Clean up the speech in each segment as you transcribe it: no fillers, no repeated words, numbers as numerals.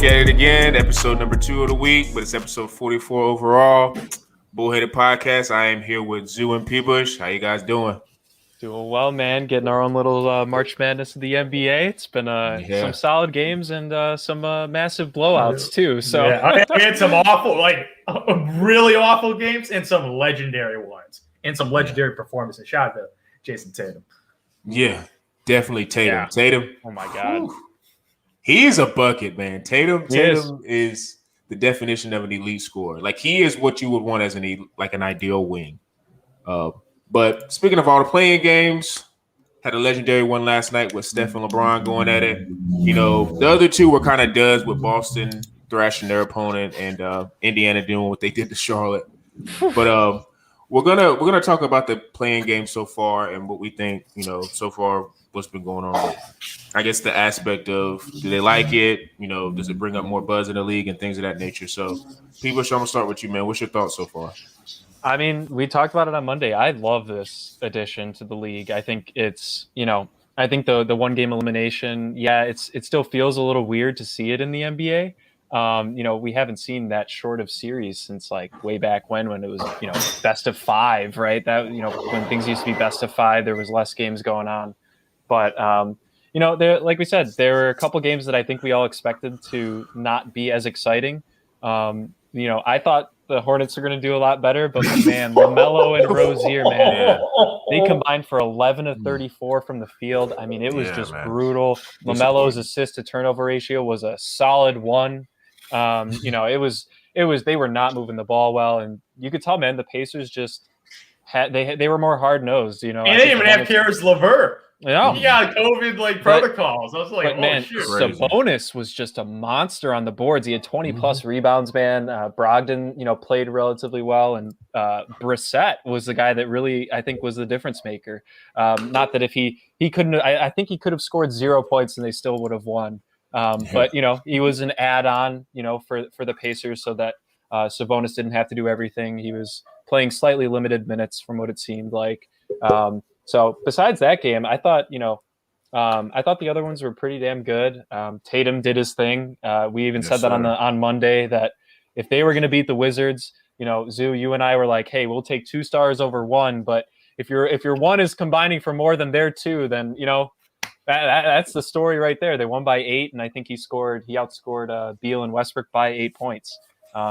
back at it again. Episode number 2 of the week, but it's episode 44 overall. Bullheaded Podcast. I am here with Zoo and P-Bush. How you guys doing? Doing well, man. Getting our own little March Madness of the NBA. It's been some solid games and some massive blowouts too. So yeah, we had some really awful games and some legendary ones and some legendary performances. Shout out to Jason Tatum. Yeah, definitely Tatum. Yeah. Tatum. Oh my God. He is a bucket, man. Tatum is the definition of an elite scorer. Like, he is what you would want as an ideal wing. But speaking of all the playing games, had a legendary one last night with Steph and LeBron going at it. You know, the other two were kind of duds with Boston thrashing their opponent and Indiana doing what they did to Charlotte. But we're gonna talk about the playing game so far and what we think, you know, so far what's been going on with, I guess, the aspect of, do they like it? You know, does it bring up more buzz in the league and things of that nature? So, P-Bush, I'm gonna start with you, man. What's your thoughts so far? I mean, we talked about it on Monday. I love this addition to the league. I think it's, you know, I think the one game elimination, it still feels a little weird to see it in the NBA. You know, we haven't seen that short of series since like way back when it was, you know, best of 5, right? That, you know, when things used to be best of 5, there was less games going on. But, you know, like we said, there were a couple games that I think we all expected to not be as exciting. You know, I thought the Hornets are going to do a lot better, but man, LaMelo and Rozier, man, they combined for 11 of 34 from the field. I mean, it was just brutal. LaMelo's assist to turnover ratio was a solid 1. You know, it was they were not moving the ball well, and you could tell, man, the Pacers just had they were more hard nosed. You know, and they didn't even have Karis LeVert. Yeah, he got COVID protocols. I was like, man, shit. Sabonis was just a monster on the boards. He had 20 plus rebounds, man. Brogdon, you know, played relatively well, and Brissett was the guy that really, I think, was the difference maker. Not that if he couldn't, I think he could have scored 0 points and they still would have won. But you know, he was an add-on, you know, for the Pacers, so that Sabonis didn't have to do everything. He was playing slightly limited minutes from what it seemed like. So besides that game, I thought, you know, I thought the other ones were pretty damn good. Tatum did his thing. We even said that on Monday, that if they were going to beat the Wizards, you know, Zoo, you and I were like, hey, we'll take 2 stars over 1, but if your 1 is combining for more than their 2, then, you know, that's the story right there. They won by 8, and I think he outscored Beal and Westbrook by 8 points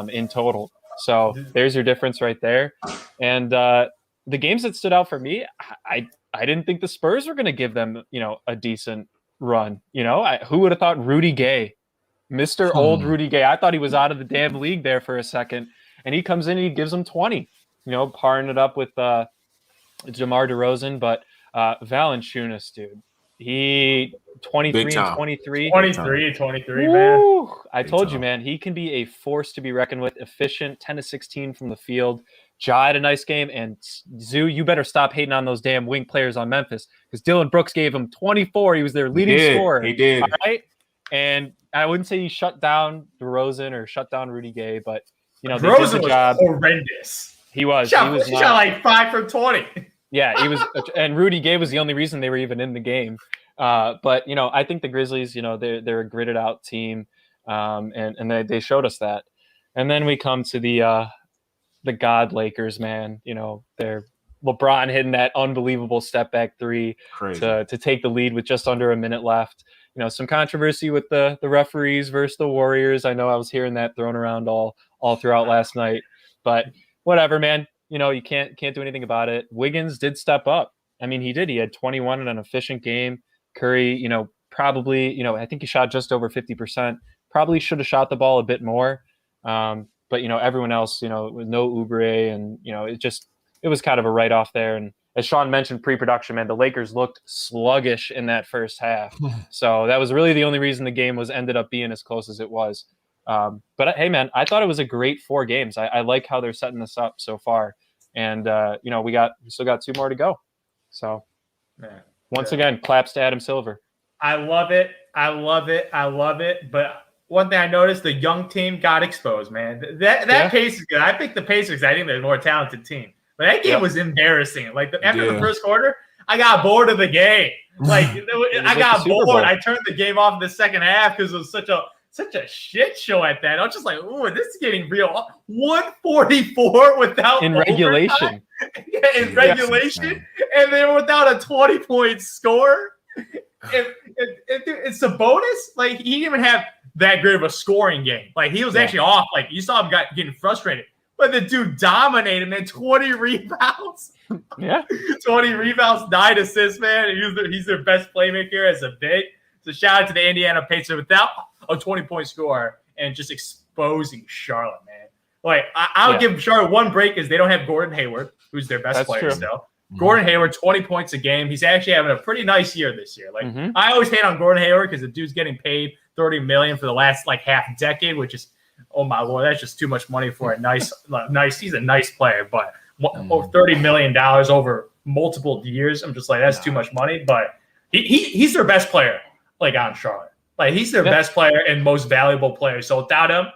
in total. So there's your difference right there. And the games that stood out for me, I didn't think the Spurs were going to give them, you know, a decent run. You know, who would have thought Rudy Gay, Mr. Old Rudy Gay? I thought he was out of the damn league there for a second, and he comes in and he gives them 20. You know, parring it up with DeMar DeRozan, but Valanciunas, dude. He 23 and 23. 23, man. I told you, man, he can be a force to be reckoned with. Efficient, 10 to 16 from the field. Ja had a nice game, and Zoo, you better stop hating on those damn wing players on Memphis, because Dylan Brooks gave him 24. He was their leading scorer. He did. All right? And I wouldn't say he shut down DeRozan or shut down Rudy Gay, but, you know, they did the job. Horrendous. He was. He shot like 5 from 20. Yeah, he was, and Rudy Gay was the only reason they were even in the game. But you know, I think the Grizzlies, you know, they're a gritted out team, and they showed us that. And then we come to the God Lakers, man. You know, they're LeBron hitting that unbelievable step back 3 to take the lead with just under a minute left. You know, some controversy with the referees versus the Warriors. I know I was hearing that thrown around all throughout last night, but whatever, man. You know, you can't do anything about it. Wiggins did step up. I mean, he did. He had 21 in an efficient game. Curry, you know, probably, you know, I think he shot just over 50%. Probably should have shot the ball a bit more. But, you know, everyone else, you know, with no Oubre, and, you know, it was kind of a write-off there. And as Sean mentioned pre-production, man, the Lakers looked sluggish in that first half. So that was really the only reason the game ended up being as close as it was. But hey, man, I thought it was a great 4 games. I like how they're setting this up so far. And, you know, we still got 2 more to go. So once again, claps to Adam Silver. I love it. But one thing I noticed, the young team got exposed, man. That pace is good. I think the Pacers, I think they're a more talented team. But that game was embarrassing. Like after the first quarter, I got bored of the game. Like I got bored. I turned the game off in the second half because it was such a such a shit show at that. I was just like, "Ooh, this is getting real." 144 without in overtime. regulation. Yeah, in regulation, and they were without a 20-point score. It's a bonus. Like he didn't even have that great of a scoring game. Like he was actually off. Like you saw him getting frustrated, but the dude dominated, man. 20 rebounds. Yeah, 20 rebounds, 9 assists, man. He's their best playmaker as a big. So shout out to the Indiana Pacers without a 20-point score and just exposing Charlotte, man. Like I'll give Charlotte one break because they don't have Gordon Hayward, who's their best player still. Gordon Hayward, 20 points a game. He's actually having a pretty nice year this year. Like I always hate on Gordon Hayward because the dude's getting paid $30 million for the last like half decade, which is, oh my Lord, that's just too much money for a nice. He's a nice player, but over $30 million over multiple years, I'm just like, that's too much money. But he's their best player, like on Charlotte. Like he's their best player and most valuable player. So without him,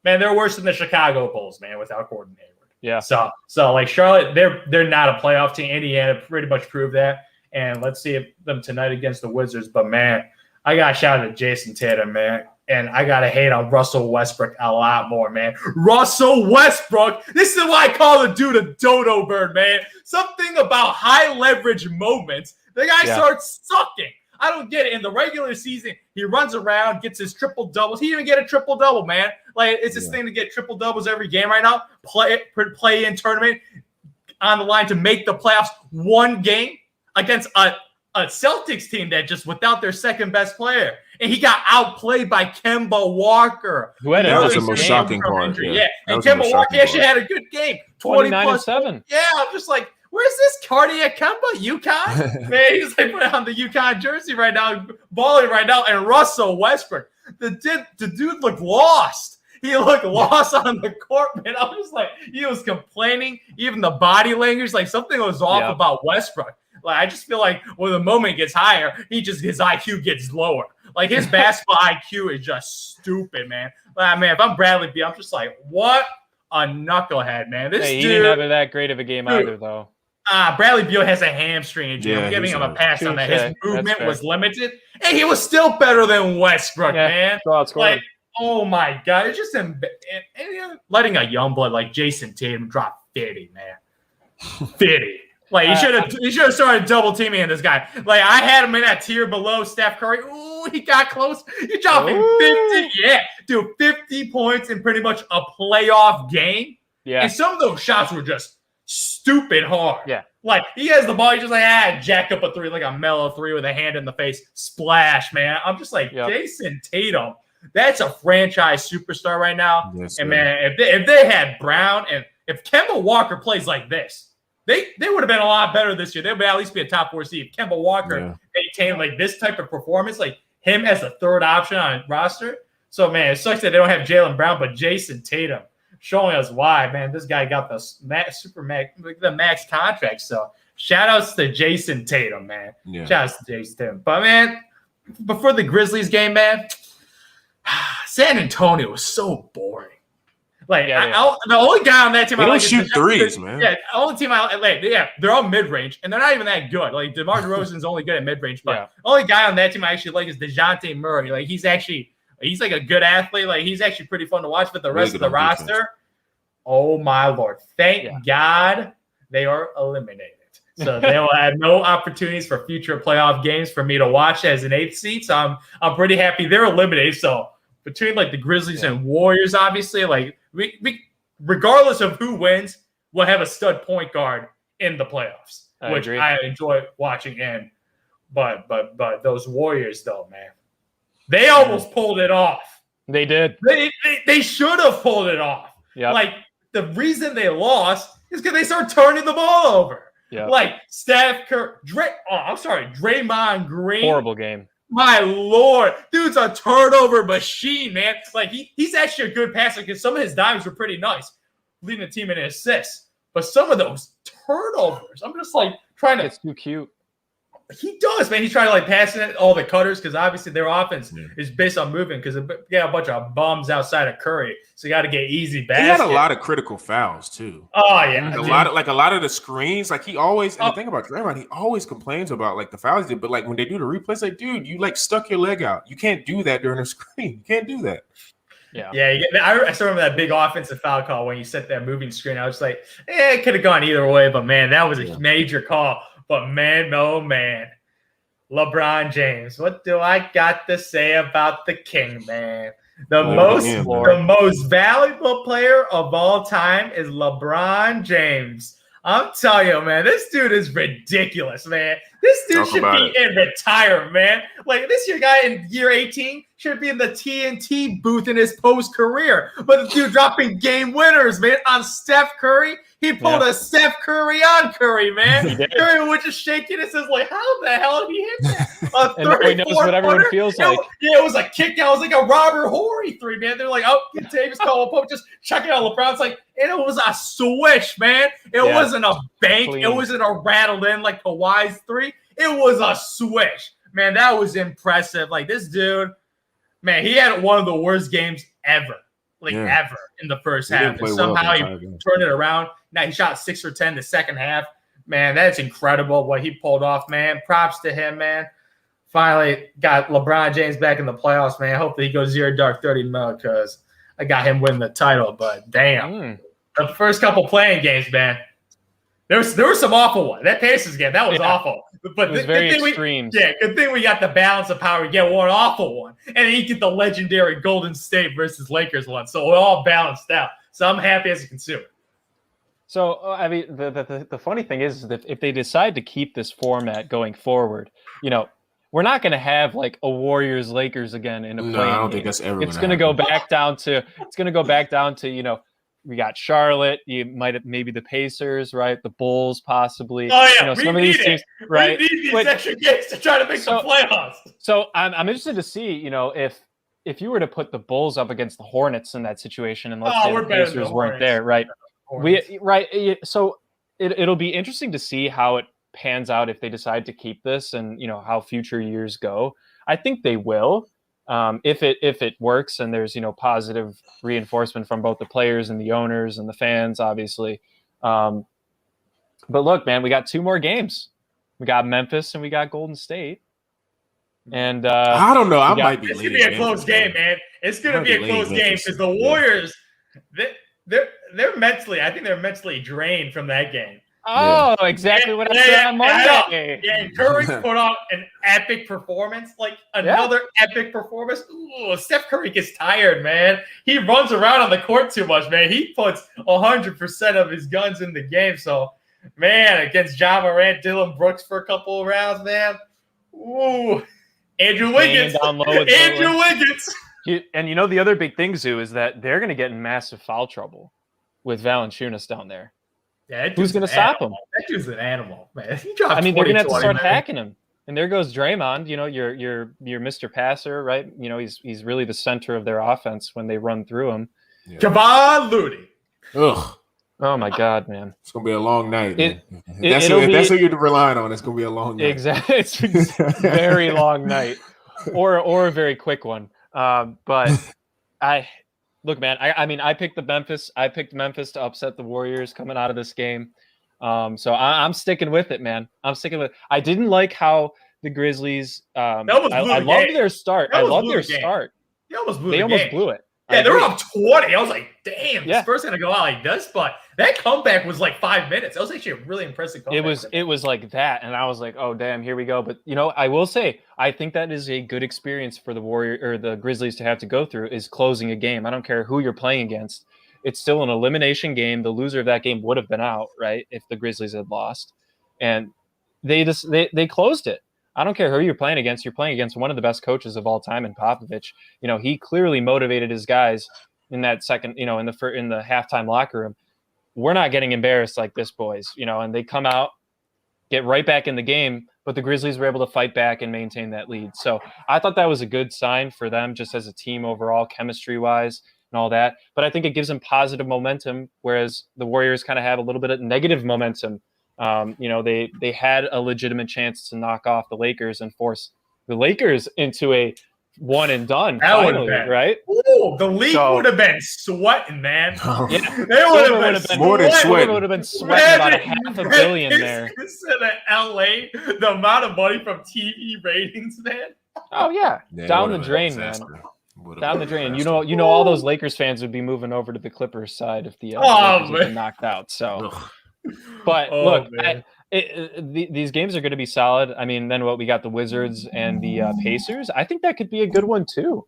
man, they're worse than the Chicago Bulls, man, without Gordon Hayward. Yeah. So like Charlotte, they're not a playoff team. Indiana pretty much proved that. And let's see them tonight against the Wizards. But man, I got to shout out to Jason Tatum, man. And I got to hate on Russell Westbrook a lot more, man. Russell Westbrook. This is why I call the dude a dodo bird, man. Something about high leverage moments. The guy starts sucking. I don't get it. In the regular season, he runs around, gets his triple doubles. He didn't even get a triple double, man. Like it's this thing to get triple doubles every game right now. Play in tournament on the line to make the playoffs. One game against a Celtics team that just without their second best player, and he got outplayed by Kemba Walker. That was the most shocking part. Yeah, and Kemba Walker actually had a good game. 29-7. Yeah, I'm just like, where's this cardiac Kemba? UConn? Man, he's like putting on the UConn jersey right now, balling right now. And Russell Westbrook, the dude looked lost. He looked lost on the court, man. I was just like, he was complaining. Even the body language, like something was off about Westbrook. Like I just feel like when the moment gets higher, his IQ gets lower. Like his basketball IQ is just stupid, man. Like, man, if I'm Bradley Beal, I'm just like, what a knucklehead, man. This dude, he didn't have that great of a game either, though. Bradley Beal has a hamstring injury. I'm giving him a pass on that. His movement was limited, and he was still better than Westbrook, man. Like, oh my God, it's just letting a young blood like Jason Tatum drop 50, man. 50. Like he should have started double teaming this guy. Like I had him in that tier below Steph Curry. Ooh, he got close. He dropped 50. Yeah, dude, 50 points in pretty much a playoff game. Yeah, and some of those shots were just stupid hard. Yeah, like he has the ball. He's just like jack up a three, like a mellow three with a hand in the face, splash, man. I'm just like Jason Tatum. That's a franchise superstar right now. Yes, and man, if they had Brown and if Kemba Walker plays like this. They would have been a lot better this year. They would at least be a top 4 seed. Kemba Walker maintained like this type of performance, like him as a third option on a roster. So, man, it sucks that they don't have Jaylen Brown, but Jason Tatum showing us why, man. This guy got the max contract. So, shout outs to Jason Tatum, man. Yeah. Shout outs to Jason Tatum. But, man, before the Grizzlies game, man, San Antonio was so boring. Like the only guy on that team, they don't shoot threes, man. Yeah, the only team I like. Yeah, they're all mid range, and they're not even that good. Like DeMar DeRozan's only good at mid range, but the only guy on that team I actually like is DeJounte Murray. Like he's like a good athlete. Like he's actually pretty fun to watch. But the rest of the roster, oh my Lord! Thank God they are eliminated. So they will have no opportunities for future playoff games for me to watch as an 8th seed. So I'm pretty happy they're eliminated. So between like the Grizzlies and Warriors, obviously, like. We regardless of who wins, we'll have a stud point guard in the playoffs, which I enjoy watching. But those Warriors, though, man, they almost pulled it off. They did. They should have pulled it off. Yeah. Like the reason they lost is because they started turning the ball over. Yeah. Like Steph Curry, Draymond Green. Horrible game. My Lord, dude's a turnover machine, man. Like he's actually a good passer because some of his dimes were pretty nice, leading the team in assists. But some of those turnovers, I'm just like trying to. It's too cute. he does, man. He's trying to like pass it all the cutters because obviously their offense is based on moving because they got a bunch of bums outside of Curry, so you got to get easy baskets. He had a lot of critical fouls too. Oh yeah, a lot of the screens. Like he always. And the thing about Draymond, he always complains about like the fouls he did, but like when they do the replays, like dude, you like stuck your leg out. You can't do that during a screen. You can't do that. Yeah. I still remember that big offensive foul call when you set that moving screen. I was like, it could have gone either way, but man, that was a major call. But man, oh man, LeBron James, what do I got to say about the king, man? The most valuable player of all time is LeBron James. I'm telling you, man, this dude is ridiculous, man. This dude should be in retirement, man. Like this guy in year 18 should be in the TNT booth in his post-career. But the dude dropping game winners, man, on Steph Curry. He pulled a Steph Curry on Curry, man. Curry was just shaking his head like, how the hell did he hit that? And nobody knows what everyone feels like. Yeah, it was a kick out. It was like a Robert Horry three, man. They're like, oh, Davis Caldwell-Pope just checking out LeBron's like, and it was a swish, man. It wasn't a bank. Clean. It wasn't a rattled in like Kawhi's three. It was a swish. Man, that was impressive. Like this dude, man, he had one of the worst games ever. Ever in the first half. And somehow he turned it around. Now he shot 6 for 10 the second half. Man, that's incredible what he pulled off, man. Props to him, man. Finally got LeBron James back in the playoffs, man. Hopefully he goes 0 dark 30 mil because I got him winning the title. But damn, the first couple playing games, man. There was some awful one. That Pacers game, that was awful. But it was very extreme. Good thing we got the balance of power. We get one awful one, and then you get the legendary Golden State versus Lakers one. So it all balanced out. So I'm happy as a consumer. So I mean, the funny thing is that if they decide to keep this format going forward, we're not going to have like a Warriors Lakers again in a play-in I don't game. think that's ever. It's going to go back down to. It's going to go back down to we got Charlotte. You might have maybe the Pacers, right? The Bulls, possibly. Oh yeah, some of these teams, right? We need these extra games to try to make the playoffs. So I'm interested to see, if you were to put the Bulls up against the Hornets in that situation, and let's say the Pacers weren't there, right? So it'll be interesting to see how it pans out if they decide to keep this, and how future years go. I think they will. If it works and there's positive reinforcement from both the players and the owners and the fans, obviously. But look, man, we got 2 more games. We got Memphis and we got Golden State. And I don't know. I might be. It's gonna be a close game, man. It's gonna be a close game because the Warriors, they're mentally. I think they're mentally drained from that game. Oh, exactly what I said on Monday. And Curry put on an epic performance, like another epic performance. Ooh, Steph Curry gets tired, man. He runs around on the court too much, man. He puts 100% of his guns in the game. So, man, against Ja Morant, Dylan Brooks for a couple of rounds, man. Ooh, Andrew Wiggins. Andrew Wiggins. And the other big thing, Zoo, is that they're going to get in massive foul trouble with Valanciunas down there. Yeah, who's going to stop him? That dude's an animal, man. They're going to have to start hacking him. And there goes Draymond. Your Mr. Passer, right? He's really the center of their offense when they run through him. Yeah. Kevon Looney. Ugh. Oh my God, man! It's gonna be a long night. That's what you're relying on. It's gonna be a long night. Exactly, it's a very long night, or a very quick one. But look, man. I picked Memphis. I picked Memphis to upset the Warriors coming out of this game. So I'm sticking with it, man. I'm sticking with it. I didn't like how the Grizzlies. I loved their start. They almost blew it. Yeah, they were up 20. I was like, damn, this first going to go out like this. But that comeback was like 5 minutes. That was actually a really impressive comeback. It was like that. And I was like, oh, damn, here we go. But, I will say, I think that is a good experience for the Grizzlies to have to go through is closing a game. I don't care who you're playing against. It's still an elimination game. The loser of that game would have been out, right, if the Grizzlies had lost. And they closed it. I don't care who you're playing against. You're playing against one of the best coaches of all time in Popovich. He clearly motivated his guys in that second, in the halftime locker room. We're not getting embarrassed like this, boys. And they come out, get right back in the game, but the Grizzlies were able to fight back and maintain that lead. So I thought that was a good sign for them just as a team overall, chemistry-wise and all that. But I think it gives them positive momentum, whereas the Warriors kind of have a little bit of negative momentum They had a legitimate chance to knock off the Lakers and force the Lakers into a one and done. Finally, right? Ooh, the league would have been sweating, man. Yeah. They would have been more than sweating. Would have been sweating about $500 million there. Instead of LA, the amount of money from TV ratings, man. Oh yeah, down the drain, man. Down the drain. You know, all those Lakers fans would be moving over to the Clippers side if the Lakers had been knocked out. So, but look, these games are going to be solid. I mean, then what we got the Wizards and the Pacers. I think that could be a good one too.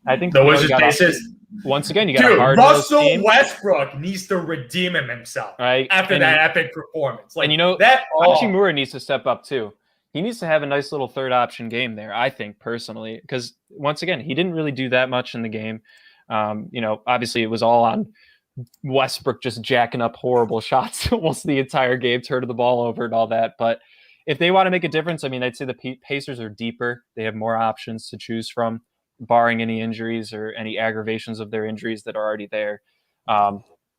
I think the Wizards Pacers. Once again, you got a hard Russell team. Westbrook needs to redeem himself after that epic performance. Like, and that Hachimura needs to step up too. He needs to have a nice little third option game there, I think, personally, because once again, he didn't really do that much in the game. Obviously it was all on Westbrook just jacking up horrible shots almost the entire game, turning the ball over and all that. But if they want to make a difference, I mean, I'd say the Pacers are deeper. They have more options to choose from, barring any injuries or any aggravations of their injuries that are already there.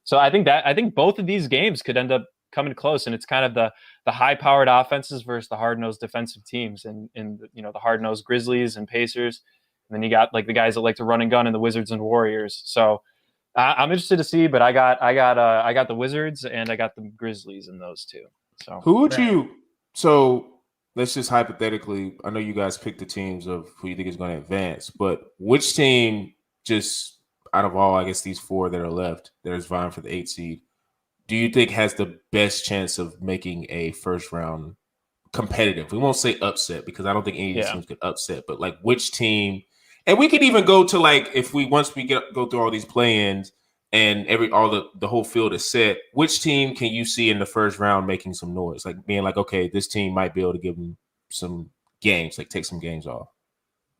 So I think both of these games could end up coming close, and it's kind of the high-powered offenses versus the hard-nosed defensive teams, and the hard-nosed Grizzlies and Pacers, and then you got like the guys that like to run and gun and the Wizards and Warriors. So I'm interested to see, but I got the Wizards and I got the Grizzlies in those two. So who would you? So let's just hypothetically. I know you guys picked the teams of who you think is going to advance, but which team, just out of all, I guess these four that are left, that is vying for the 8th seed, do you think has the best chance of making a first round competitive? We won't say upset because I don't think any of these teams could upset, but like which team? And we could even go to like if we go through all these play-ins and the whole field is set, which team can you see in the first round making some noise? Like being like, okay, this team might be able to give them some games, like take some games off.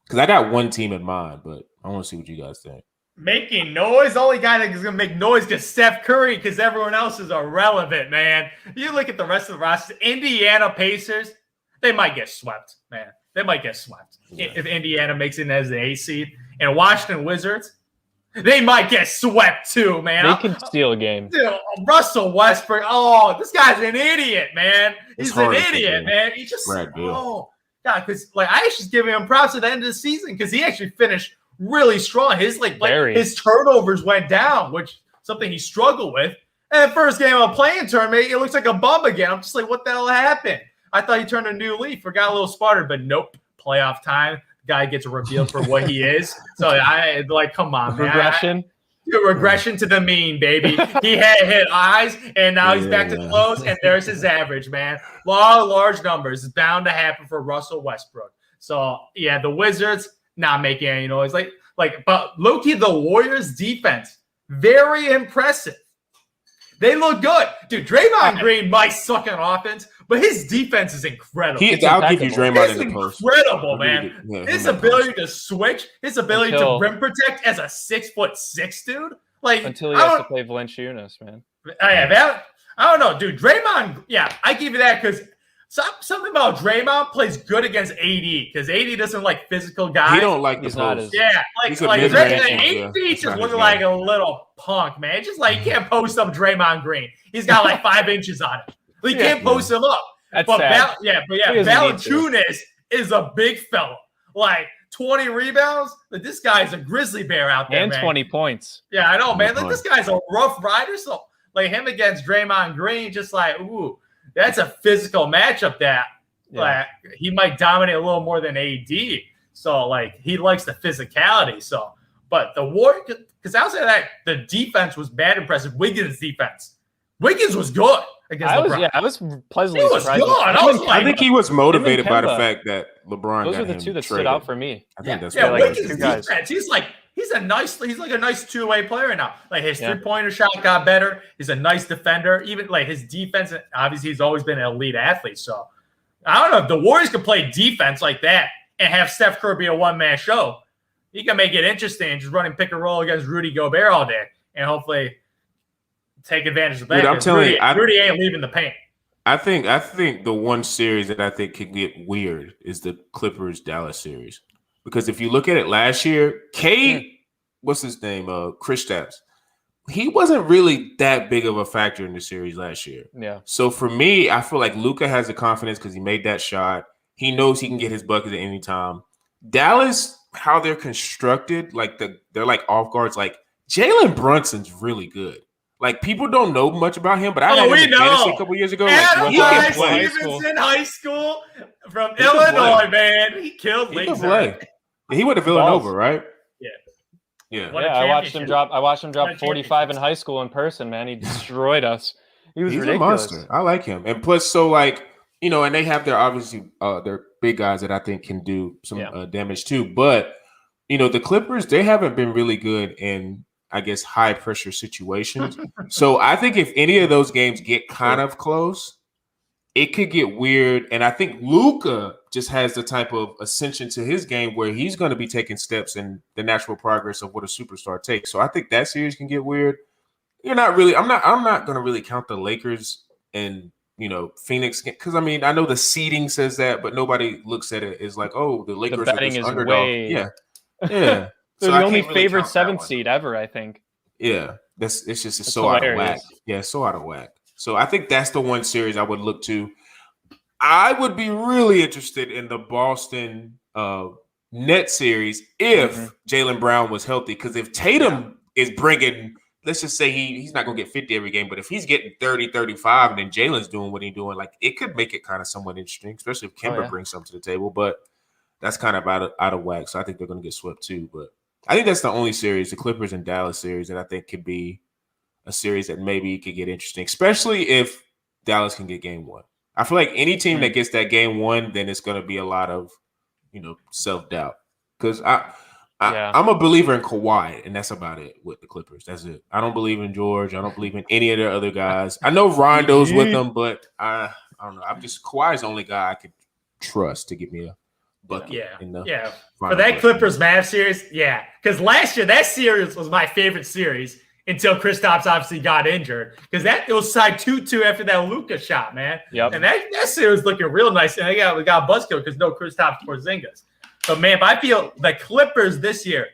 Because I got one team in mind, but I want to see what you guys think. Making noise? The only guy that's going to make noise is Steph Curry because everyone else is irrelevant, man. You look at the rest of the roster, Indiana Pacers, they might get swept, man. They might get swept if Indiana makes it as the 8th seed. And Washington Wizards, they might get swept too, man. They can steal a game. Dude, Russell Westbrook, this guy's an idiot, man. He's an idiot, man. He just, God, because like I was just giving him props at the end of the season because he actually finished really strong. His his turnovers went down, which something he struggled with. And the first game of a playing tournament, it looks like a bum again. I'm just like, what the hell happened? I thought he turned a new leaf or got a little smarter, but nope. Playoff time, guy gets revealed for what he is. So I like, come on, man. Regression to the mean, baby. He had hit eyes, and now he's back to close, and there's his average, man. Large numbers. It's bound to happen for Russell Westbrook. So yeah, the Wizards not making any noise. But low-key, the Warriors defense, very impressive. They look good. Dude, Draymond Green might suck on offense, but his defense is incredible. I'll give you Draymond in the post. Incredible, man. His ability to switch, his ability to rim protect as a 6'6" dude. Like until he has to play Valanciunas, man. I don't know, dude. Draymond, I give you that because something about Draymond plays good against AD because AD doesn't like physical guys. He don't like the post. AD just looking like a little punk, man. It's just like he can't post up Draymond Green. He's got like 5 inches on him. He can't post him up. That's but sad. Valanciunas is a big fella. Like 20 rebounds. Like, this guy's a grizzly bear out there, and man. 20 points. Yeah, I know, man. Like this guy's a rough rider. So like him against Draymond Green, just like, ooh, that's a physical matchup that like he might dominate a little more than AD. So like he likes the physicality. So, but the Warriors, because outside of that, the defense was bad impressive. Wiggins' defense. Wiggins was good against LeBron. I was pleasantly surprised. I think he was motivated by the fact that LeBron. Those are the two that stood out for me. I think that's Wiggins' defense. He's like a nice two-way player now. Like his three-pointer shot got better. He's a nice defender. Even like his defense, obviously he's always been an elite athlete. So I don't know if the Warriors could play defense like that and have Steph Curry be a one-man show. He can make it interesting, just running pick and roll against Rudy Gobert all day, and hopefully take advantage of that. Dude, I'm telling you, Rudy ain't leaving the paint. I think the one series that I think can get weird is the Clippers-Dallas series. Because if you look at it last year, what's his name? Kristaps he wasn't really that big of a factor in the series last year. Yeah. So for me, I feel like Luka has the confidence because he made that shot. He knows he can get his bucket at any time. Dallas, how they're constructed, like they're like off guards. Like Jalen Brunson's really good. Like people don't know much about him, but I had him in fantasy a couple years ago. Adam Stevenson, high school from Illinois, man. He killed Lakes. He went to Villanova, right? Yeah. I watched him drop 45 in high school in person, man. He destroyed us. He's ridiculous. A monster. I like him. And plus, so like, you know, and they have their obviously their big guys that I think can do some damage too. But, you know, the Clippers, they haven't been really good in, I guess, high pressure situations. So I think if any of those games get kind of close, it could get weird. And I think Luka just has the type of ascension to his game where he's going to be taking steps in the natural progress of what a superstar takes. So I think that series can get weird. I'm not going to really count the Lakers and, you know, Phoenix, because I mean, I know the seeding says that, but nobody looks at it as like, oh, the Lakers are this underdog. Yeah. They're the only favorite 7th seed ever, I think. Yeah. It's so hilarious. Out of whack. Yeah, so out of whack. So I think that's the one series I would look to. I would be really interested in the Boston Nets series if Jaylen Brown was healthy. Because if Tatum is bringing, let's just say he's not going to get 50 every game, but if he's getting 30, 35, and then Jalen's doing what he's doing, like it could make it kind of somewhat interesting, especially if Kemba brings something to the table. But that's kind of out of whack. So I think they're going to get swept too. But I think that's the only series, the Clippers and Dallas series, that I think could be a series that maybe could get interesting, especially if Dallas can get game one. I feel like any team that gets that game one, then it's going to be a lot of, you know, self-doubt. Because I'm a believer in Kawhi, and that's about it with the Clippers. That's it. I don't believe in George. I don't believe in any of their other guys. I know Rondo's with them, but I don't know. Kawhi's the only guy I could trust to give me a bucket. For that Clippers Mavs series, because last year that series was my favorite series until Kristaps obviously got injured, because it was tied 2-2 after that Luka shot, man. Yep. And that series looking real nice, and we got buzzkilled because no Kristaps Porzingis. But man, I feel the Clippers this year,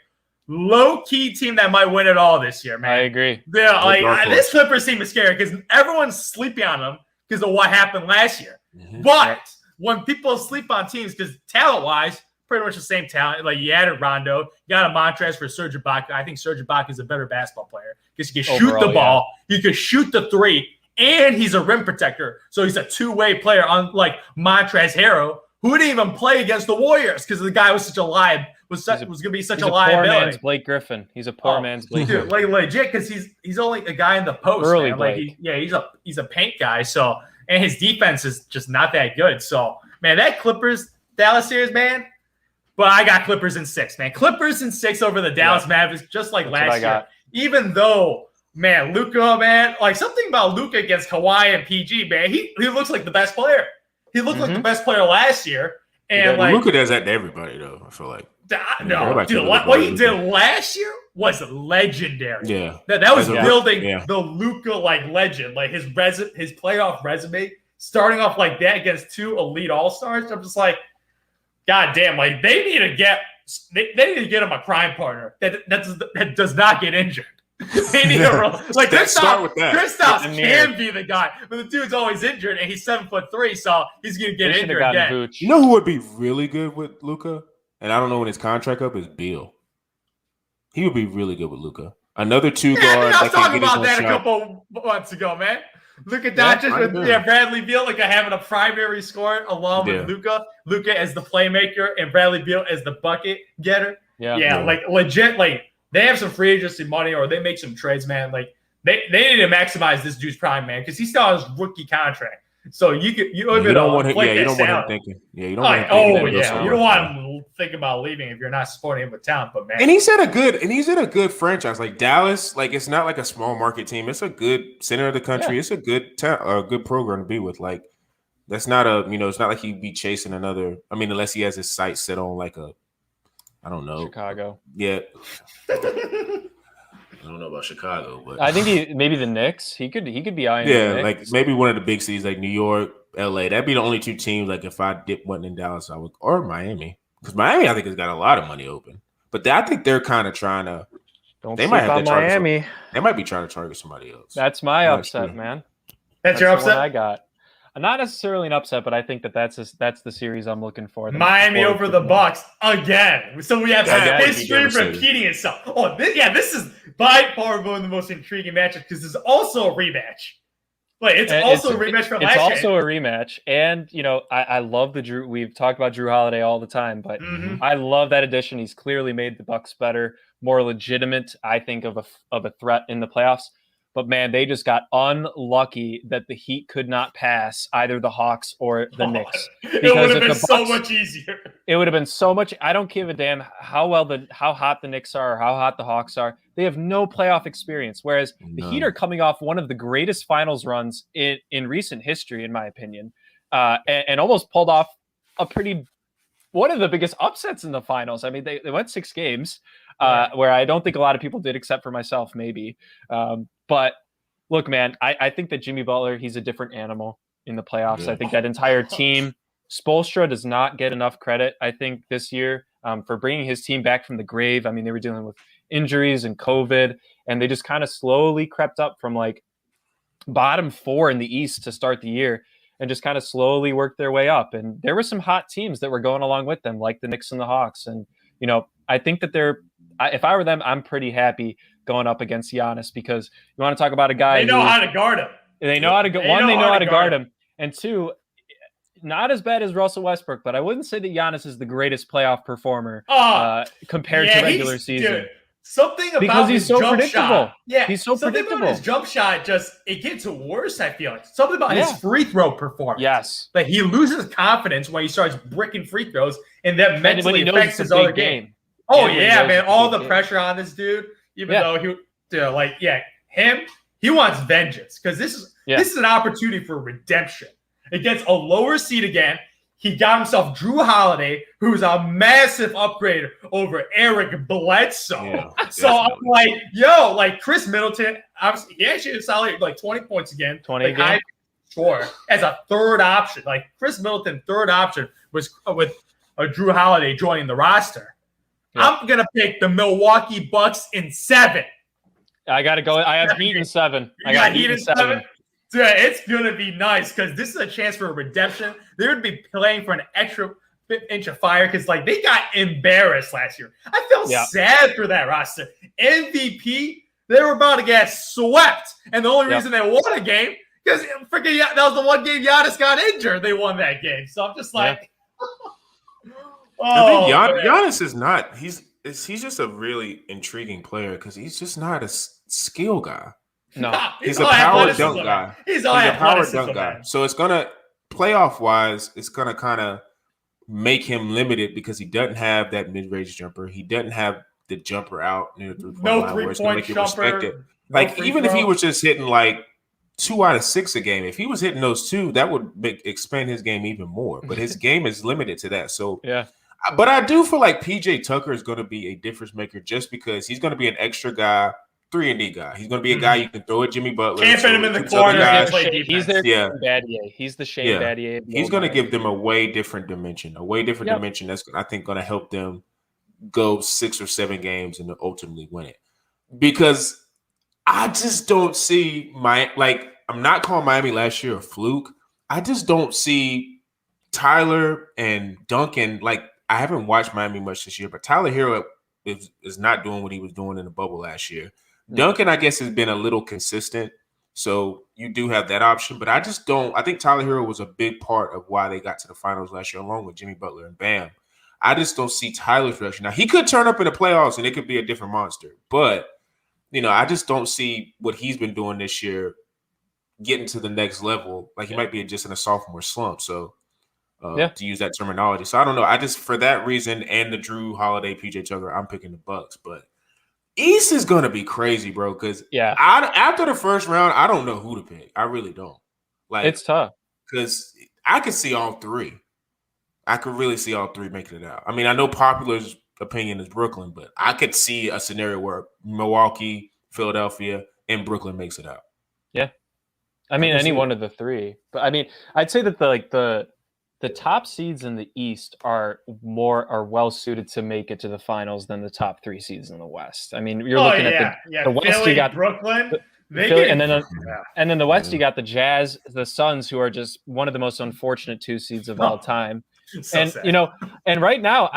low-key team that might win it all this year, man. I agree. Yeah, this Clippers team is scary because everyone's sleeping on them because of what happened last year. Mm-hmm. But when people sleep on teams, because talent-wise, pretty much the same talent. Like you added Rondo, you got a Montrezl for Serge Ibaka. I think Serge Ibaka is a better basketball player because he can shoot the ball, he can shoot the three, and he's a rim protector. So he's a two-way player, unlike Montrezl Harrell, who didn't even play against the Warriors because the guy was such a was going to be such a liability. Poor man's Blake Griffin. He's a poor man's Blake Griffin. Like legit, because he's only a guy in the post. Early man. Like he's a paint guy. So, and his defense is just not that good. So man, that Clippers Dallas series, man. But I got Clippers in 6, man. Clippers in 6 over the Dallas Mavericks, just like last year. Even though, man, Luka, man, like something about Luka against Kawhi and PG, man, he looks like the best player. He looked like the best player last year. And Luka does that to everybody, though, I feel like. No, dude, what he did last year was legendary. Yeah. That was building the Luka legend. Like his playoff resume, starting off like that against 2 elite all-stars. I'm just like, God damn, like they need to get him a crime partner that does not get injured. They need Kristaps can be the guy, but the dude's always injured and he's 7'3", so he's gonna get injured again. Vooch. You know who would be really good with Luka? And I don't know when his contract up is Beal. He would be really good with Luka. Another 2 guard. I was talking about that a couple months ago, man. Luka Doncic with Bradley Beal, having a primary scorer along with Luka. Luka as the playmaker and Bradley Beal as the bucket getter. Yeah, like legit. Like they have some free agency money or they make some trades, man. Like they need to maximize this dude's prime, man, because he still has his rookie contract. So you don't want him thinking. Yeah, you don't want him you don't want him to think about leaving if you're not supporting him with talent. But man, and he's in a good franchise like Dallas. Like it's not like a small market team. It's a good center of the country. Yeah. It's a good program to be with. Like that's not it's not like he'd be chasing another. I mean, unless he has his sights set on I don't know, Chicago. Yeah. I don't know about Chicago, but I think maybe the Knicks. He could be eyeing. Yeah, like maybe one of the big cities like New York, LA. That'd be the only 2 teams. Like if I went in Dallas, I would, or Miami, because Miami I think has got a lot of money open. But I think they're kind of trying to They might have Miami. They might be trying to target somebody else. That's my upset, man. That's your upset. I got. Not necessarily an upset, but I think that's the series I'm looking for. Miami over the Bucks again. So we have history repeating itself. Oh, this is by far one of the most intriguing matches because it's also a rematch. It's also a rematch from last year. It's also a rematch, and I love the Drew. We've talked about Drew Holiday all the time, but I love that addition. He's clearly made the Bucks better, more legitimate. I think of a threat in the playoffs. But man, they just got unlucky that the Heat could not pass either the Hawks or the Knicks. It would have been so much easier. It would have been so much. I don't give a damn how hot the Knicks are or how hot the Hawks are. They have no playoff experience. Whereas the Heat are coming off one of the greatest finals runs in recent history, in my opinion, and almost pulled off one of the biggest upsets in the finals. I mean, they went 6 games, where I don't think a lot of people did, except for myself, maybe. But look, man, I think that Jimmy Butler, he's a different animal in the playoffs. Yeah. I think that entire team, Spoelstra does not get enough credit, I think, this year for bringing his team back from the grave. I mean, they were dealing with injuries and COVID, and they just kind of slowly crept up from bottom 4 in the East to start the year and just kind of slowly worked their way up. And there were some hot teams that were going along with them, like the Knicks and the Hawks. And, I think that if I were them, I'm pretty happy going up against Giannis because you want to talk about a guy. They know how to guard him. They know how to They know how to guard him. And 2, not as bad as Russell Westbrook, but I wouldn't say that Giannis is the greatest playoff performer compared to regular season. Dude, something about because he's so predictable. Shot. Yeah, he's so predictable. About his jump shot it gets worse. I feel like something about his free throw performance. Yes, he loses confidence when he starts bricking free throws, and that mentally affects his other game. Oh yeah, man! All the pressure on this dude. Even though he wants vengeance because this is an opportunity for redemption against a lower seed again. He got himself Drew Holiday, who's a massive upgrade over Eric Bledsoe. Yeah, so I'm Chris Middleton, obviously he actually had a solid 20 points again. 20 again. As a third option. Chris Middleton, third option was with Drew Holiday joining the roster. Yeah. I'm going to pick the Milwaukee Bucks in 7. I got to go. I have Heat in 7. I got Heat in 7. Dude, it's going to be nice because this is a chance for a redemption. They would be playing for an extra inch of fire because they got embarrassed last year. I feel sad for that roster. MVP, they were about to get swept. And the only reason they won a game because that was the one game Giannis got injured. They won that game. So I'm just I think Giannis is not. He's just a really intriguing player because he's just not a skill guy. No, he's a power dunk guy. He's a power dunk guy. So it's gonna playoff wise. It's gonna kind of make him limited because he doesn't have that mid range jumper. He doesn't have the jumper out near the 3-point line where it's gonna make you respect it. Even if he was just hitting 2 out of 6 a game, if he was hitting those 2, that would expand his game even more. But his game is limited to that. So yeah. But I do feel like PJ Tucker is going to be a difference maker just because he's going to be an extra guy, 3-and-D guy. He's going to be a guy you can throw at Jimmy Butler. Can't fit him in the corner. He's their Battier. He's the Shane Battier. He's going to give them a way different dimension. Dimension that's, I think, going to help them go 6 or 7 games and ultimately win it. Because I just don't see I'm not calling Miami last year a fluke. I just don't see Tyler and Duncan I haven't watched Miami much this year, but Tyler Hero is not doing what he was doing in the bubble last year. Duncan, I guess, has been a little consistent, so you do have that option. But I just don't – I think Tyler Hero was a big part of why they got to the finals last year along with Jimmy Butler and Bam. I just don't see Tyler's production. Now, he could turn up in the playoffs and it could be a different monster. But, I just don't see what he's been doing this year getting to the next level. He might be just in a sophomore slump, so – to use that terminology. So I don't know. I just, for that reason and the Drew Holiday, PJ Tucker, I'm picking the Bucks. But East is going to be crazy, bro, because after the first round, I don't know who to pick. I really don't. It's tough. Because I could see all 3. I could really see all 3 making it out. I mean, I know popular's opinion is Brooklyn, but I could see a scenario where Milwaukee, Philadelphia, and Brooklyn makes it out. Yeah. I mean, any one of the 3. But, I mean, I'd say that the the top seeds in the East are well suited to make it to the finals than the top 3 seeds in the West. I mean, you're looking at the West. Philly, you got Brooklyn, Philly, and then the West. You got the Jazz, the Suns, who are just one of the most unfortunate 2 seeds of all time. So and sad. And right now,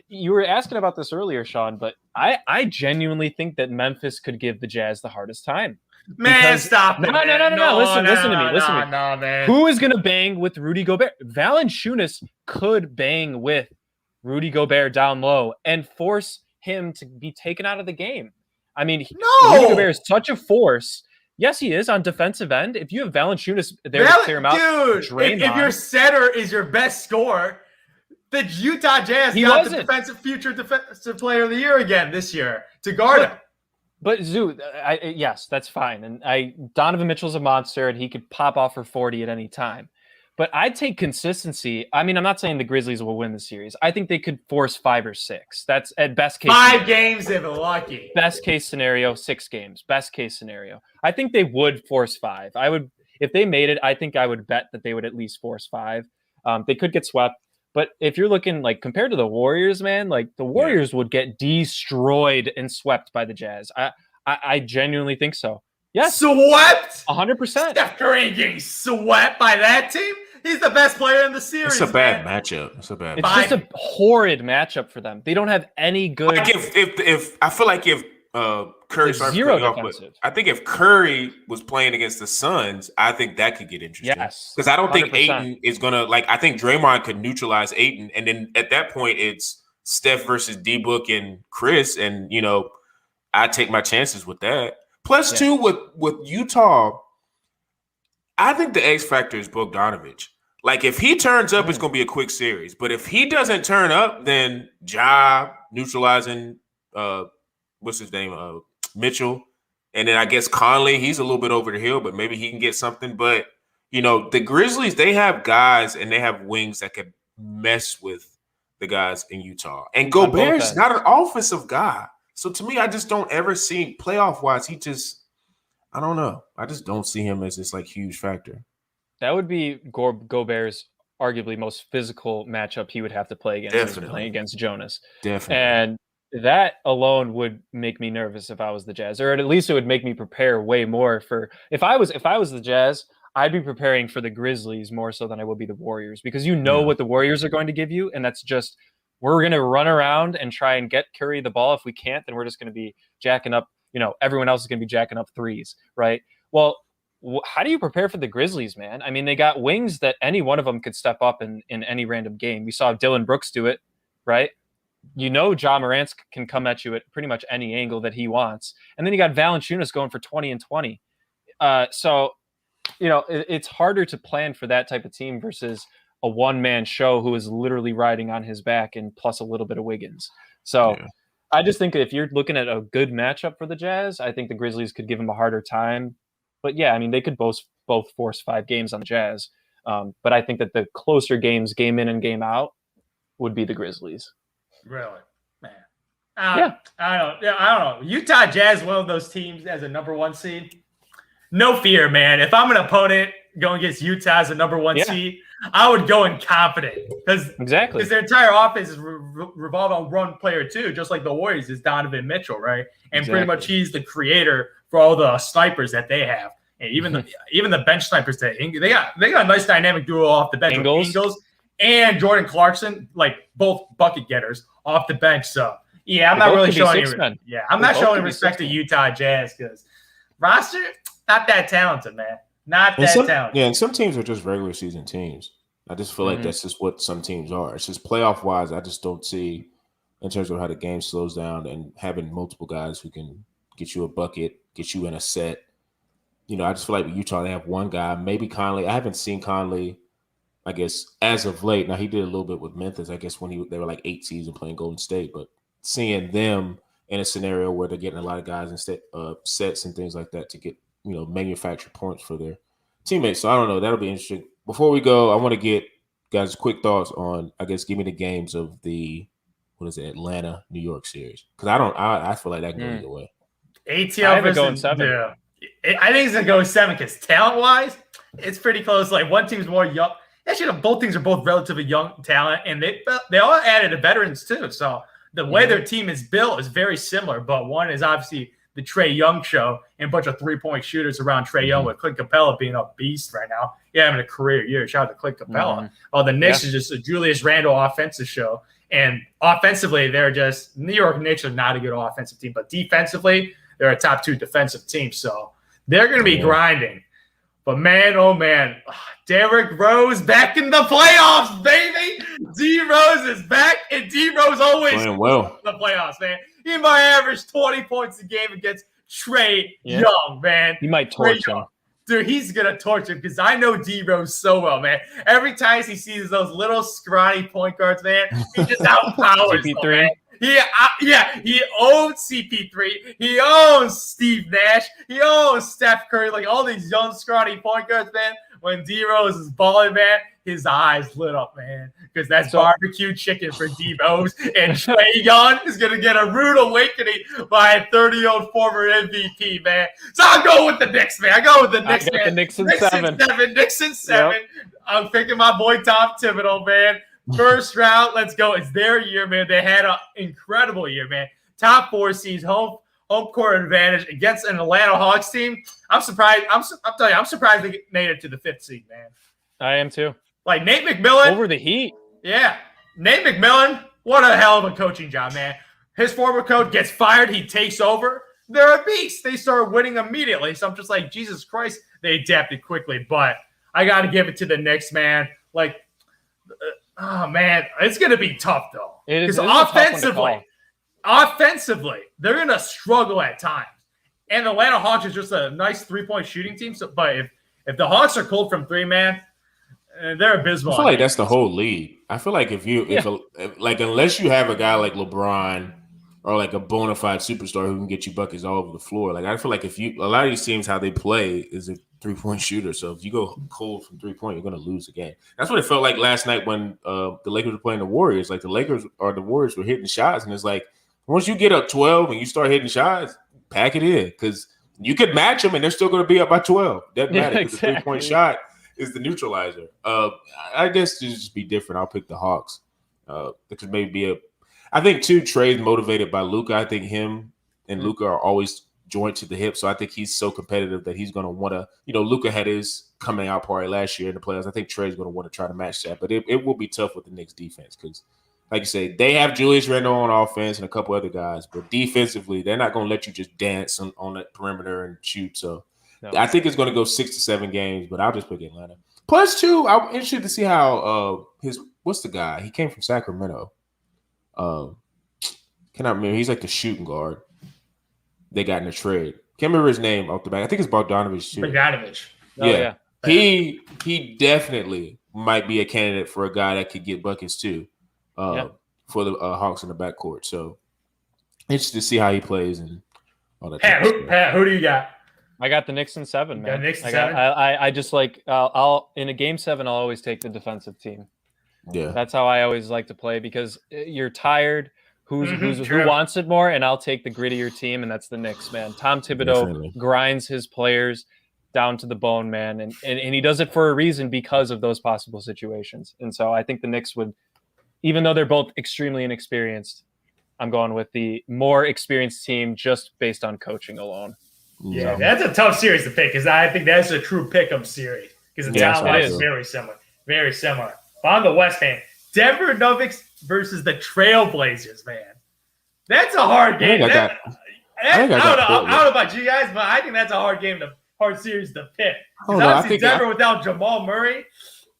you were asking about this earlier, Sean, but I genuinely think that Memphis could give the Jazz the hardest time. Man, stop it. No. Listen to me. No, man. Who is going to bang with Rudy Gobert? Valanciunas could bang with Rudy Gobert down low and force him to be taken out of the game. I mean, Rudy Gobert is such a force. Yes, he is on defensive end. If you have Valanciunas there to clear him out, dude, if your setter is your best scorer, the Utah Jazz got the future defensive player of the year again this year to guard him. But Zoo, yes, that's fine. And Donovan Mitchell's a monster, and he could pop off for 40 at any time. But I'd take consistency. I mean, I'm not saying the Grizzlies will win the series. I think they could force 5 or 6. That's at best case. 5 games if lucky. Best case scenario, 6 games. Best case scenario. I think they would force 5. I would, if they made it. I think I would bet that they would at least force 5. They could get swept. But if you're looking like compared to the Warriors, man, like the Warriors would get destroyed and swept by the Jazz. I genuinely think so. Yes. Swept? 100%. Steph Curry ain't getting swept by that team. He's the best player in the series. It's a bad matchup. It's just a horrid matchup for them. They don't have any good. Like if I feel like if Curry starts zero defensive. I think if Curry was playing against the Suns, I think that could get interesting. Yes, because I don't think Ayton is gonna I think Draymond could neutralize Ayton, and then at that point it's Steph versus D-Book and Chris, and I take my chances with that. Plus, too, with Utah, I think the X factor is Bogdanović. Like if he turns up, it's gonna be a quick series. But if he doesn't turn up, then Ja neutralizing what's his name? Mitchell. And then I guess Conley, he's a little bit over the hill, but maybe he can get something. But, the Grizzlies, they have guys and they have wings that could mess with the guys in Utah. And Gobert's not an offensive guy. So to me, I just don't ever see playoff-wise, I don't know. I just don't see him as this huge factor. That would be Gobert's arguably most physical matchup he would have to play against. Playing against Jonas. Definitely. And that alone would make me nervous if I was the Jazz, or at least it would make me prepare way more for if I was the Jazz, I'd be preparing for the Grizzlies more so than I would be the Warriors, because what the Warriors are going to give you, and that's just we're going to run around and try and get Curry the ball. If we can't, then we're just going to be jacking up. Everyone else is going to be jacking up threes, right? Well, how do you prepare for the Grizzlies, man? I mean, they got wings that any one of them could step up in any random game. We saw Dylan Brooks do it, right? Ja Morant can come at you at pretty much any angle that he wants. And then you got Valanciunas going for 20 and 20. So, it's harder to plan for that type of team versus a one-man show who is literally riding on his back and plus a little bit of Wiggins. So I just think if you're looking at a good matchup for the Jazz, I think the Grizzlies could give them a harder time. But yeah, I mean, they could both force 5 games on the Jazz. But I think that the closer games, game in and game out, would be the Grizzlies. Really, man. I don't know. Utah Jazz, one of those teams as a number 1 seed. No fear, man. If I'm an opponent going against Utah as a number 1 seed, I would go in confident because their entire offense is revolved on one player too, just like the Warriors is Donovan Mitchell, right? And pretty much he's the creator for all the snipers that they have, and even the bench snipers they got a nice dynamic duo off the bench. Ingles and Jordan Clarkson, like both bucket getters off the bench. So I'm not really showing respect to Utah Jazz because roster not that talented, man. Not that talented. Yeah, and some teams are just regular season teams. I just feel like that's just what some teams are. It's just playoff wise, I just don't see in terms of how the game slows down and having multiple guys who can get you a bucket, get you in a set. I just feel like with Utah, they have one guy, maybe Conley. I haven't seen Conley, I guess, as of late. Now, he did a little bit with Memphis, I guess, when they were like 8 seeds and playing Golden State. But seeing them in a scenario where they're getting a lot of guys in sets and things like that to get, manufacture points for their teammates. So I don't know. That'll be interesting. Before we go, I want to get guys quick thoughts on, I guess, give me the games of the, Atlanta, New York series. Because I feel like that can go either way. ATL versus going 7. I think it's going to go 7 because talent-wise, it's pretty close. Like one team's more young. Actually, both teams are both relatively young talent, and they all added veterans too. So the way their team is built is very similar, but one is obviously the Trae Young show and a bunch of three-point shooters around Trae Young with Clint Capella being a beast right now. Yeah, having a career year. Shout out to Clint Capella. The Knicks is just a Julius Randle offensive show. And offensively, they're just – New York Knicks are not a good offensive team, but defensively, they're a top 2 defensive team. So they're going to be grinding. But, man, oh, man, Derrick Rose back in the playoffs, baby. D Rose is back, and D Rose always playing well in the playoffs, man. He might average 20 points a game against Trae Young, man. He might torch him. Dude, he's going to torch him because I know D Rose so well, man. Every time he sees those little scrawny point guards, man, he just outpowers them, man. He owns CP3. He owns Steve Nash. He owns Steph Curry. Like all these young, scrawny point guards, man. When D Rose is balling, man, his eyes lit up, man. Because that's barbecue chicken for D Rose. And Trae Young is going to get a rude awakening by a 30-year-old former MVP, man. So I'll go with the Knicks, man. I go with the Knicks, man. The Knicks in 7. Knicks in 7. Yep. I'm picking my boy Tom Thibodeau, man. First round, let's go. It's their year, man. They had an incredible year, man. Top 4 seeds, home court advantage against an Atlanta Hawks team. I'm surprised. I'm telling you, I'm surprised they made it to the 5th seed, man. I am too. Like Nate McMillan. Over the Heat. Yeah. Nate McMillan, what a hell of a coaching job, man. His former coach gets fired. He takes over. They're a beast. They start winning immediately. So I'm just like, Jesus Christ, they adapted quickly. But I got to give it to the Knicks, man. Like, oh, man, it's going to be tough, though. Because offensively, they're going to struggle at times. And the Atlanta Hawks is just a nice three-point shooting team. So, but if the Hawks are cold from 3, man, they're abysmal. I feel like that's the whole league. I feel like if unless you have a guy like LeBron or like a bona fide superstar who can get you buckets all over the floor, like I feel like a lot of these teams, how they play is a 3-point shooter. So if you go cold from 3-point, you're going to lose the game. That's what it felt like last night when the Lakers were playing the Warriors. Like the Warriors were hitting shots, and it's like once you get up 12 and you start hitting shots, pack it in because you could match them and they're still going to be up by 12. Doesn't matter because the 3-point shot is the neutralizer. I guess to just be different, I'll pick the Hawks. Because maybe I think too, Trae's motivated by Luka. I think him and Luka are always joint to the hip. So I think he's so competitive that he's going to want to, Luka had his coming out party last year in the playoffs. I think Trae's going to want to try to match that. But it will be tough with the Knicks defense because, like you say, they have Julius Randle on offense and a couple other guys. But defensively, they're not going to let you just dance on that perimeter and shoot. So I think it's going to go 6 to 7 games, but I'll just pick Atlanta. Plus, too, I'm interested to see how what's the guy? He came from Sacramento. Cannot remember. He's like the shooting guard they got in a trade. Can't remember his name off the back. I think it's Bogdanovich too. Bogdanovich. Yeah. He definitely might be a candidate for a guy that could get buckets too for the Hawks in the backcourt. So interested to see how he plays and all that. Pat, who do you got? I got the Knicks in 7, man. Knicks in 7? I just like I'll in a game 7 I'll always take the defensive team. Yeah, that's how I always like to play because you're tired. Who wants it more? And I'll take the grittier team, and that's the Knicks, man. Tom Thibodeau grinds his players down to the bone, man, and he does it for a reason because of those possible situations. And so I think the Knicks would, even though they're both extremely inexperienced, I'm going with the more experienced team just based on coaching alone. Yeah, so that's a tough series to pick because I think that's a true pick-em series because the talent is very similar. Very similar. But on the West, man, Denver Nuggets versus the Trailblazers, man. That's a hard game. I don't know about you guys, but I think that's a hard series to pick. Because obviously Denver without Jamal Murray,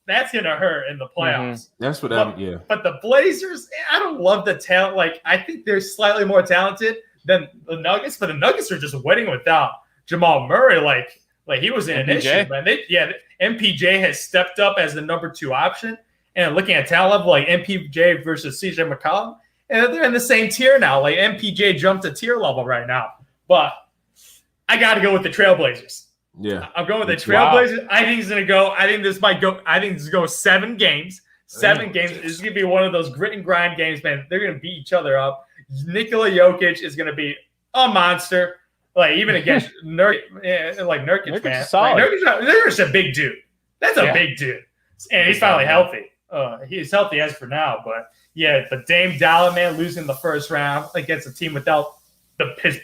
that's going to hurt in the playoffs. That's what But the Blazers, I don't love the talent. Like, I think they're slightly more talented than the Nuggets, but the Nuggets are just winning without Jamal Murray. Like he was an issue, man. MPJ has stepped up as the number 2 option. And looking at talent level, like MPJ versus CJ McCollum, and they're in the same tier now. Like MPJ jumped a tier level right now. But I got to go with the Trailblazers. Yeah. I'm going with the Trailblazers. Wow. I think it's going to go. I think this go 7 games. 7 games. This is going to be one of those grit and grind games, man. They're going to beat each other up. Nikola Jokic is going to be a monster. Like even against Nurkic, man. Like Nurkic, man. Nurkic's a big dude. That's a big dude. And he's finally healthy. He's healthy as for now, but yeah, the Dame Dollar, man, losing the first round against a team without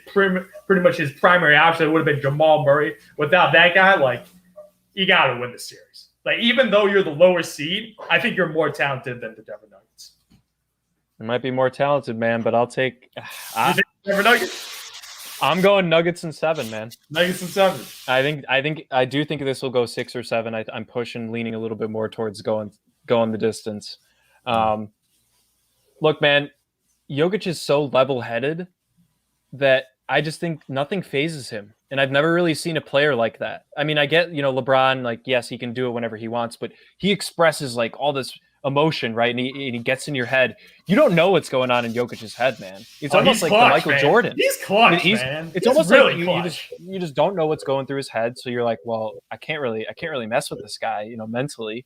pretty much his primary option, it would have been Jamal Murray. Without that guy, like, you got to win the series. Like, even though you're the lower seed, I think you're more talented than the Denver Nuggets. You might be more talented, man, but I'll take Denver Nuggets. I'm going Nuggets in 7, man. Nuggets in 7. I do think this will go 6 or 7. I'm leaning a little bit more towards going the distance. Look, man, Jokic is so level-headed that I just think nothing phases him. And I've never really seen a player like that. I mean, I get, LeBron, like, yes, he can do it whenever he wants, but he expresses like all this emotion, right? And he gets in your head. You don't know what's going on in Jokic's head, man. It's almost like clutch, the Michael man. Jordan. He's clutch, man. It's almost really like you just don't know what's going through his head. So you're like, well, I can't really mess with this guy, mentally.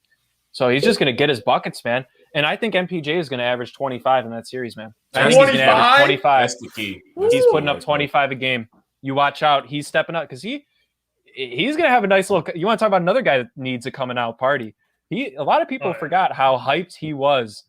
So he's just going to get his buckets, man. And I think MPJ is going to average 25 in that series, man. I think he's going to average 25. That's the key. He's putting up 25 a game. You watch out. He's stepping up because he's going to have a nice little – you want to talk about another guy that needs a coming out party. A lot of people forgot how hyped he was,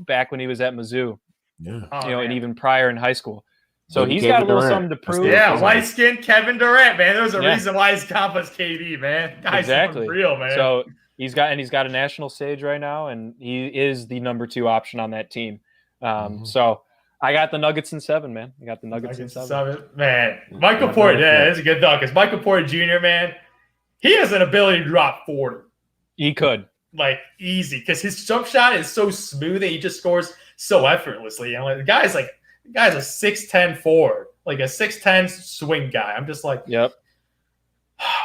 back when he was at Mizzou. Yeah. And even prior in high school. So he's got a little something to prove. Yeah, light-skinned Kevin Durant, man. There's a reason why he's complex KD, man. Guy's real, man. So he's got a national stage right now, and he is the number 2 option on that team. So I got the Nuggets in 7, man. I got the Nuggets in 7. Man, Michael Porter, that's a good thought because Michael Porter Jr., man, he has an ability to drop 40. He could. Like, easy, because his jump shot is so smooth and he just scores so effortlessly. And like, the guy's a 6'10" forward, like a 6'10" swing guy. I'm just like, yep.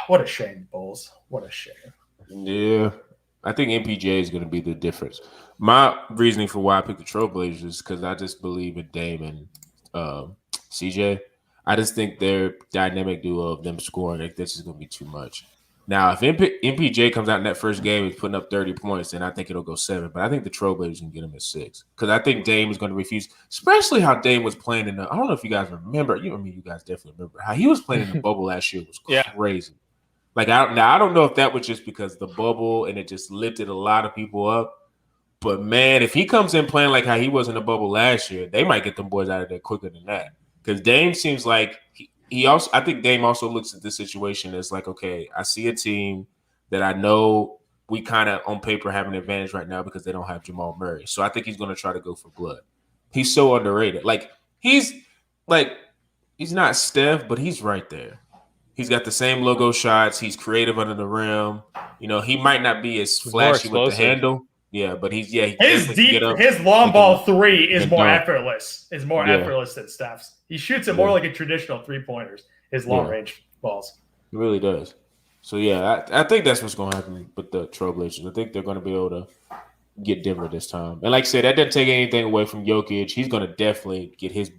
What a shame, Bulls. What a shame. Yeah. I think MPJ is going to be the difference. My reasoning for why I picked the Trailblazers is because I just believe in Dame and CJ. I just think their dynamic duo of them scoring, like, this is going to be too much. Now, if MPJ comes out in that first game, he's putting up 30 points, then I think it'll go 7. But I think the Trailblazers can get him at 6 because I think Dame is going to refuse, especially how Dame was playing I don't know if you guys remember. You guys definitely remember how he was playing in the bubble last year was crazy. Like, I don't know if that was just because the bubble and it just lifted a lot of people up. But, man, if he comes in playing like how he was in the bubble last year, they might get them boys out of there quicker than that. Because Dame seems like I think Dame also looks at this situation as like, okay, I see a team that I know we kind of on paper have an advantage right now because they don't have Jamal Murray. So I think he's going to try to go for blood. He's so underrated. Like, he's not Steph, but he's right there. He's got the same logo shots. He's creative under the rim. He might not be as flashy with the handle. Yeah, but his long ball 3 is more effortless. Is more effortless than Steph's. He shoots it more like a traditional 3-pointers. His long range balls. He really does. So yeah, I think that's what's going to happen with the Trailblazers. I think they're going to be able to get Denver this time. And like I said, that doesn't take anything away from Jokic. He's going to definitely get his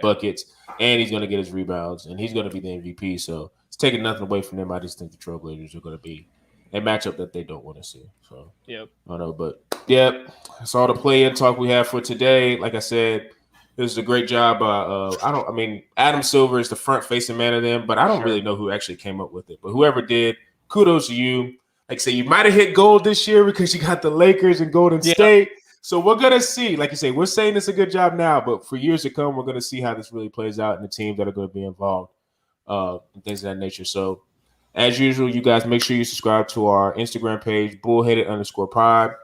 buckets, and he's going to get his rebounds, and he's going to be the MVP. So it's taking nothing away from them. I just think the Trailblazers are going to be a matchup that they don't want to see. So yep. I don't know, but that's all the play-in talk we have for today. Like I said, this is a great job. Adam Silver is the front-facing man of them, but I don't really know who actually came up with it. But whoever did, kudos to you. Like I say, you might have hit gold this year because you got the Lakers and Golden State. So we're going to see. Like you say, we're saying it's a good job now, but for years to come, we're going to see how this really plays out and the teams that are going to be involved and things of that nature. So as usual, you guys make sure you subscribe to our Instagram page, bullheaded_pod.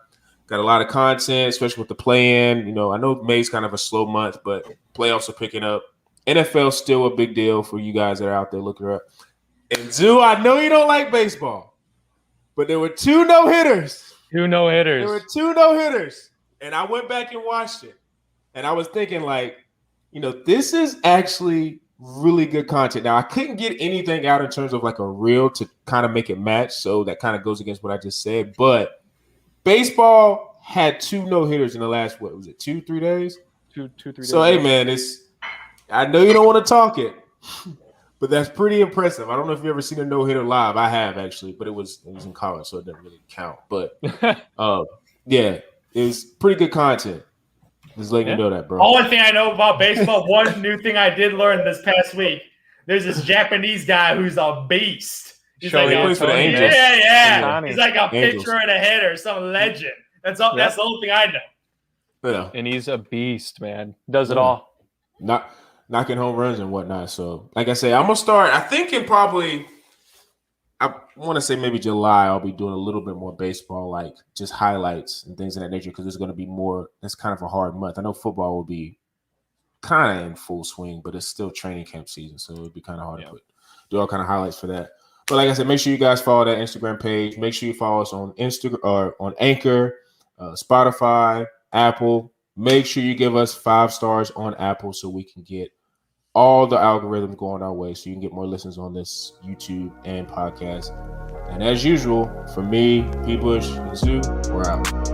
Got a lot of content, especially with the play-in. I know May's kind of a slow month, but playoffs are picking up. NFL's still a big deal for you guys that are out there looking up. And Zoo, I know you don't like baseball, but there were 2 no-hitters. 2 no-hitters. There were 2 no-hitters. And I went back and watched it. And I was thinking, this is actually really good content. Now, I couldn't get anything out in terms of like a reel to kind of make it match. So that kind of goes against what I just said. But baseball had 2 no-hitters in the last, 2-3 days? 2-3 days. So, hey, man, I know you don't want to talk it, but that's pretty impressive. I don't know if you've ever seen a no-hitter live. I have, actually, but it was in college, so it doesn't really count. But, it was pretty good content. Just letting you know that, bro. Only thing I know about baseball, one new thing I did learn this past week, there's this Japanese guy who's a beast. He's like, he plays for the Angels. Yeah. He's like a pitcher and a hitter, some legend. That's all. Yep. That's the only thing I know. Yeah. And he's a beast, man. Does it all. Knocking home runs and whatnot. So, like I say, I'm gonna start. I think in probably, I want to say maybe July. I'll be doing a little bit more baseball, like just highlights and things of that nature, because there's going to be more. It's kind of a hard month. I know football will be kind of in full swing, but it's still training camp season, so it'll be kind of hard to do all kind of highlights for that. But like I said, make sure you guys follow that Instagram page. Make sure you follow us on Instagram or on Anchor, Spotify, Apple. Make sure you give us 5 stars on Apple so we can get all the algorithm going our way, so you can get more listens on this YouTube and podcast. And as usual, for me, P. Bush, and Zoo, we're out.